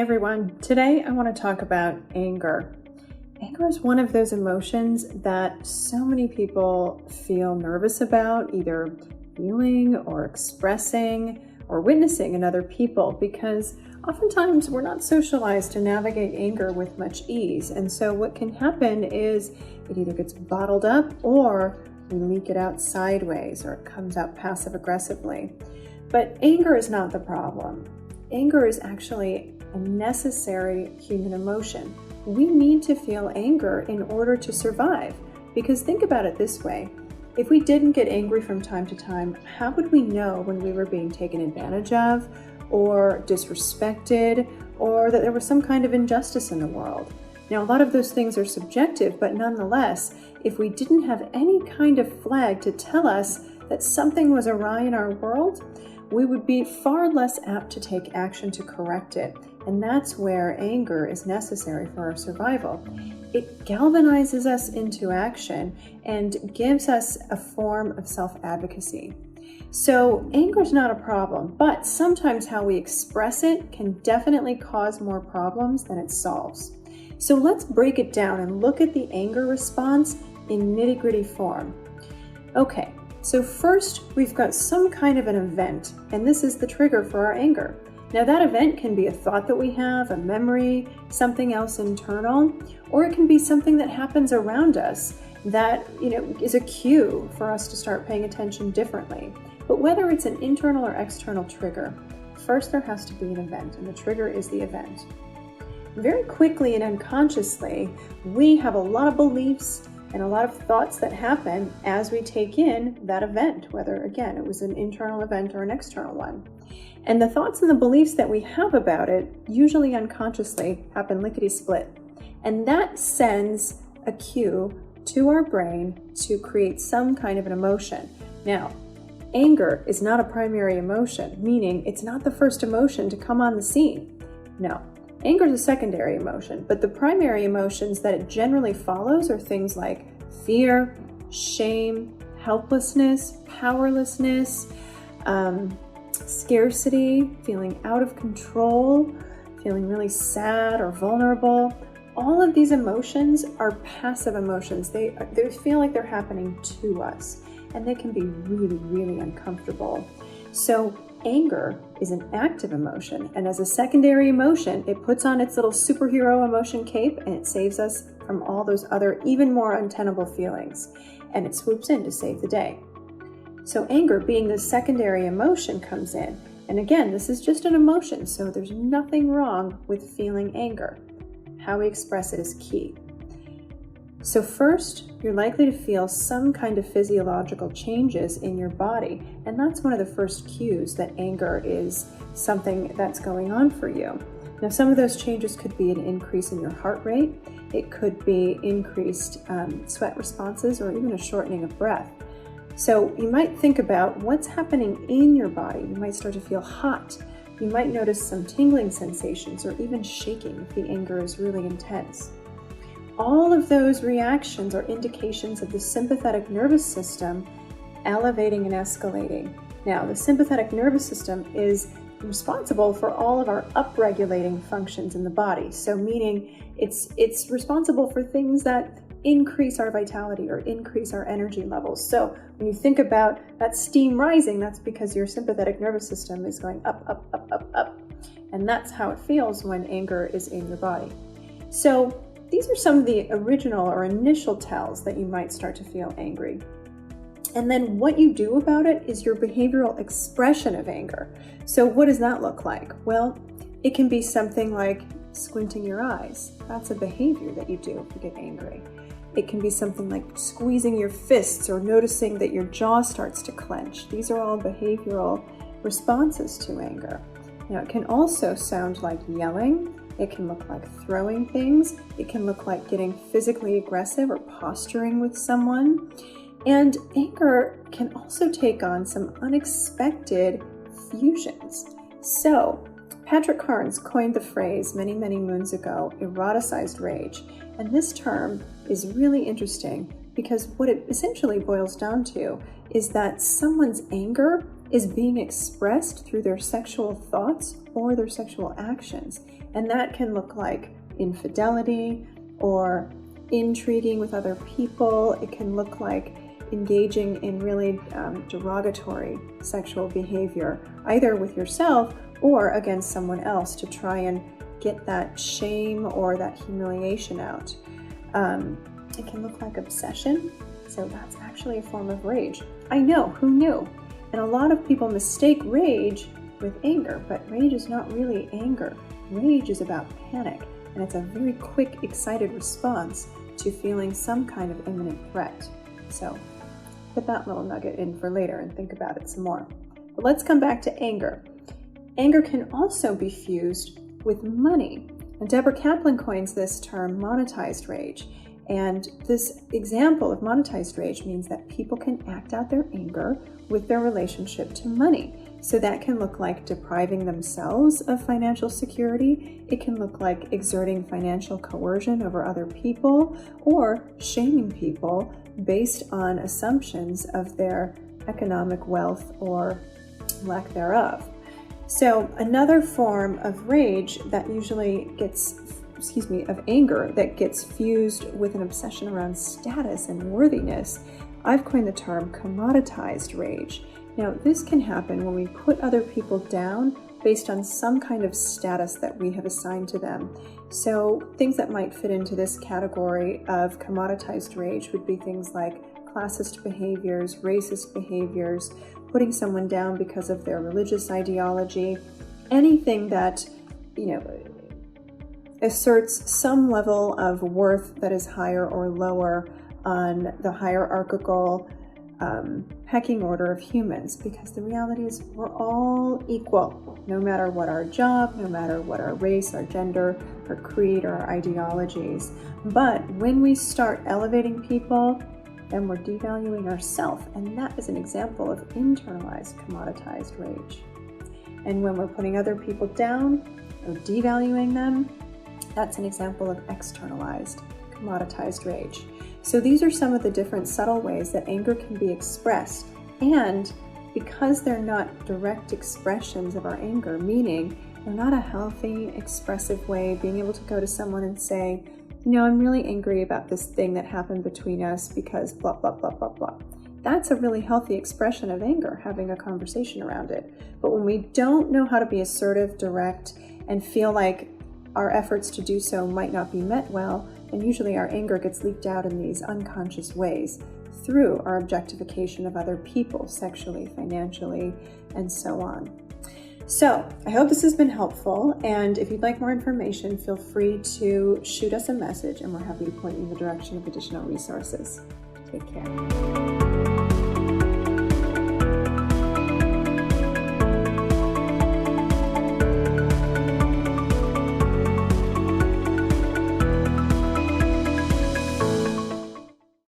everyone. Today I want to talk about anger. Anger is one of those emotions that so many people feel nervous about, either feeling or expressing or witnessing in other people, because oftentimes we're not socialized to navigate anger with much ease. And so what can happen is it either gets bottled up or we leak it out sideways, or it comes out passive aggressively. But anger is not the problem. Anger is actually a necessary human emotion. We need to feel anger in order to survive. Because think about it this way. If we didn't get angry from time to time, how would we know when we were being taken advantage of, or disrespected, or that there was some kind of injustice in the world? Now, a lot of those things are subjective, but nonetheless, if we didn't have any kind of flag to tell us that something was awry in our world, we would be far less apt to take action to correct it. And that's where anger is necessary for our survival. It galvanizes us into action and gives us a form of self-advocacy. So anger is not a problem, but sometimes how we express it can definitely cause more problems than it solves. So let's break it down and look at the anger response in nitty-gritty form. Okay, so first we've got some kind of an event, and this is the trigger for our anger. Now that event can be a thought that we have, a memory, something else internal, or it can be something that happens around us that, is a cue for us to start paying attention differently. But whether it's an internal or external trigger, first there has to be an event, and the trigger is the event. Very quickly and unconsciously, we have a lot of beliefs and a lot of thoughts that happen as we take in that event, whether, again, it was an internal event or an external one. And the thoughts and the beliefs that we have about it, usually unconsciously, happen lickety-split. And that sends a cue to our brain to create some kind of an emotion. Now, anger is not a primary emotion, meaning it's not the first emotion to come on the scene. No. Anger is a secondary emotion, but the primary emotions that it generally follows are things like fear, shame, helplessness, powerlessness, scarcity, feeling out of control, feeling really sad or vulnerable. All of these emotions are passive emotions. They feel like they're happening to us, and they can be really, really uncomfortable. So anger is an active emotion, and as a secondary emotion, it puts on its little superhero emotion cape and it saves us from all those other even more untenable feelings, and it swoops in to save the day. So anger, being the secondary emotion, comes in, and again, this is just an emotion, so there's nothing wrong with feeling anger. How we express it is key. So first, you're likely to feel some kind of physiological changes in your body, and that's one of the first cues that anger is something that's going on for you. Now, some of those changes could be an increase in your heart rate, it could be increased sweat responses, or even a shortening of breath. So you might think about what's happening in your body. You might start to feel hot. You might notice some tingling sensations, or even shaking if the anger is really intense. All of those reactions are indications of the sympathetic nervous system elevating and escalating. Now, the sympathetic nervous system is responsible for all of our upregulating functions in the body. So meaning it's responsible for things that increase our vitality or increase our energy levels. So when you think about that steam rising, that's because your sympathetic nervous system is going up, up, up, up, up. And that's how it feels when anger is in your body. So these are some of the original or initial tells that you might start to feel angry. And then what you do about it is your behavioral expression of anger. So what does that look like? Well, it can be something like squinting your eyes. That's a behavior that you do if you get angry. It can be something like squeezing your fists or noticing that your jaw starts to clench. These are all behavioral responses to anger. Now, it can also sound like yelling. It can look like throwing things. It can look like getting physically aggressive or posturing with someone. And anger can also take on some unexpected fusions. So, Patrick Carnes coined the phrase many, many moons ago, Aratasized rage. And this term is really interesting because what it essentially boils down to is that someone's anger is being expressed through their sexual thoughts or their sexual actions. And that can look like infidelity or intriguing with other people. It can look like engaging in really derogatory sexual behavior, either with yourself or against someone else, to try and get that shame or that humiliation out. It can look like obsession, so that's actually a form of rage. I know, who knew? And a lot of people mistake rage with anger, but rage is not really anger. Rage is about panic, and it's a very quick, excited response to feeling some kind of imminent threat. So put that little nugget in for later and think about it some more. But let's come back to anger. Anger can also be fused with money. And Deborah Kaplan coins this term monetized rage. And this example of monetized rage means that people can act out their anger with their relationship to money. So that can look like depriving themselves of financial security. It can look like exerting financial coercion over other people or shaming people based on assumptions of their economic wealth or lack thereof. So another form of rage that usually gets of anger that gets fused with an obsession around status and worthiness, I've coined the term commoditized rage. Now, this can happen when we put other people down based on some kind of status that we have assigned to them. So things that might fit into this category of commoditized rage would be things like classist behaviors, racist behaviors, putting someone down because of their religious ideology, anything that, asserts some level of worth that is higher or lower on the hierarchical pecking order of humans, because the reality is we're all equal, no matter what our job, no matter what our race, our gender, our creed, or our ideologies. But when we start elevating people, then we're devaluing ourselves, and that is an example of internalized commoditized rage. And when we're putting other people down or devaluing them, that's an example of externalized commoditized rage. So these are some of the different subtle ways that anger can be expressed. And because they're not direct expressions of our anger, meaning they're not a healthy, expressive way of being able to go to someone and say, I'm really angry about this thing that happened between us because blah, blah, blah, blah, blah. That's a really healthy expression of anger, having a conversation around it. But when we don't know how to be assertive, direct, and feel like our efforts to do so might not be met well, then usually our anger gets leaked out in these unconscious ways through our objectification of other people, sexually, financially, and so on. So I hope this has been helpful, and if you'd like more information, feel free to shoot us a message, and we're happy to point you in the direction of additional resources. Take care.